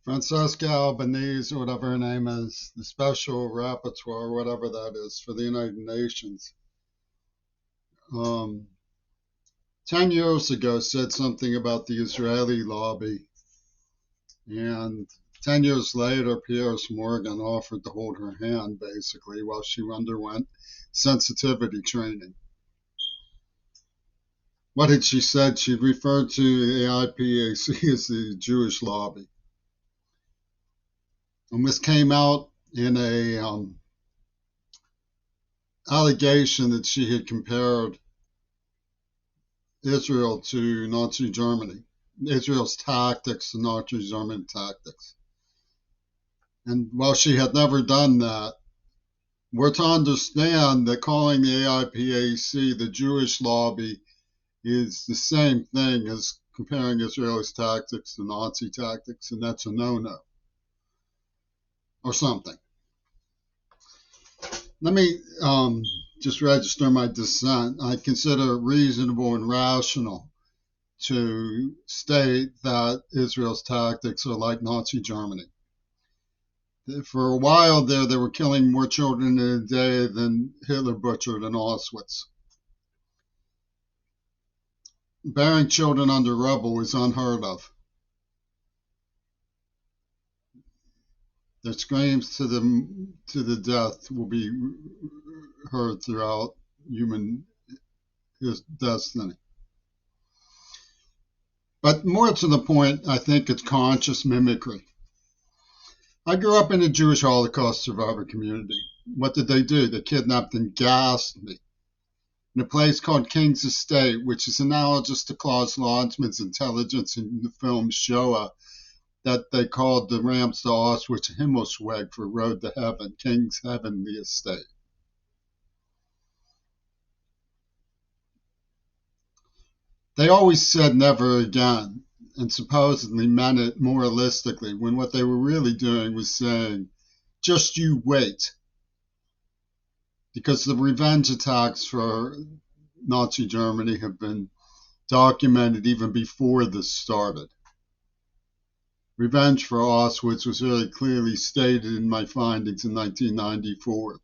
Francesca Albanese, or whatever her name is, the special rapporteur, whatever that is, for the United Nations, um, 10 years ago said something about the Israeli lobby. And 10 years later, Piers Morgan offered to hold her hand, basically, while she underwent sensitivity training. What had she said? She referred to the AIPAC as the Jewish lobby. And this came out in a allegation that she had compared Israel to Nazi Germany, Israel's tactics to Nazi German tactics. And while she had never done that, we're to understand that calling the AIPAC the Jewish lobby is the same thing as comparing Israel's tactics to Nazi tactics, and that's a no-no or something. Let me just register my dissent. I consider it reasonable and rational to state that Israel's tactics are like Nazi Germany. For a while there, they were killing more children in a day than Hitler butchered in Auschwitz. Bearing children under rubble is unheard of. Their screams to the death will be heard throughout human destiny. But more to the point, I think it's conscious mimicry. I grew up in a Jewish Holocaust survivor community. What did they do? They kidnapped and gassed me in a place called King's Estate, which is analogous to Klaus Lanzmann's intelligence in the film Shoah, that they called the ramps to Auschwitz Himmelsweg for Road to Heaven, King's Heavenly Estate. They always said never again, and supposedly meant it moralistically, when what they were really doing was saying, just you wait. Because the revenge attacks for Nazi Germany have been documented even before this started. Revenge for Auschwitz was very clearly stated in my findings in 1994.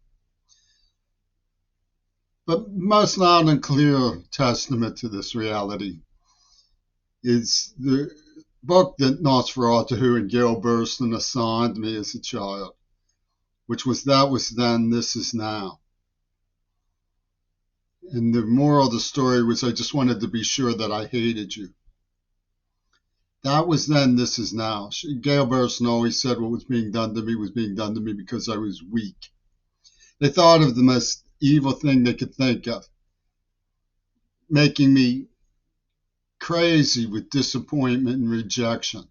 But most loud and clear testament to this reality is the book that Nosferatu and Gail Burston assigned me as a child, which was That Was Then, This Is Now. And the moral of the story was I just wanted to be sure that I hated you. That was then, this is now. Gail Burston always said what was being done to me was being done to me because I was weak. They thought of the most evil thing they could think of, making me crazy with disappointment and rejection,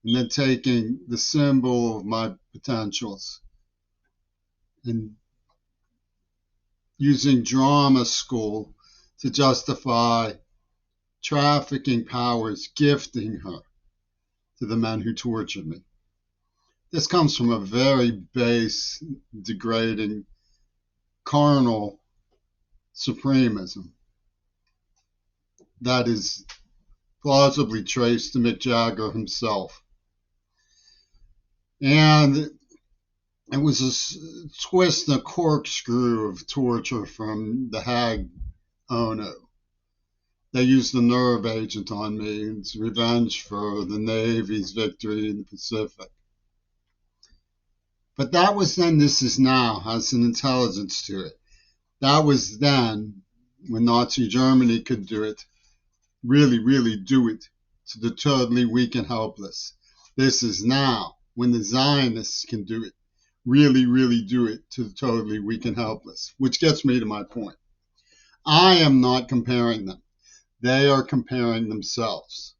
and then taking the symbol of my potentials and using drama school to justify trafficking powers gifting her to the men who tortured me. This comes from a very base, degrading, carnal supremism that is plausibly traced to Mick Jagger himself. And it was a twist and a corkscrew of torture from the Hag Ono. They used the nerve agent on me. It's revenge for the Navy's victory in the Pacific. But that was then, this is now, has an intelligence to it. That was then, when Nazi Germany could do it, really, really do it to the totally weak and helpless. This is now, when the Zionists can do it, really, really do it to the totally weak and helpless, which gets me to my point. I am not comparing them. They are comparing themselves.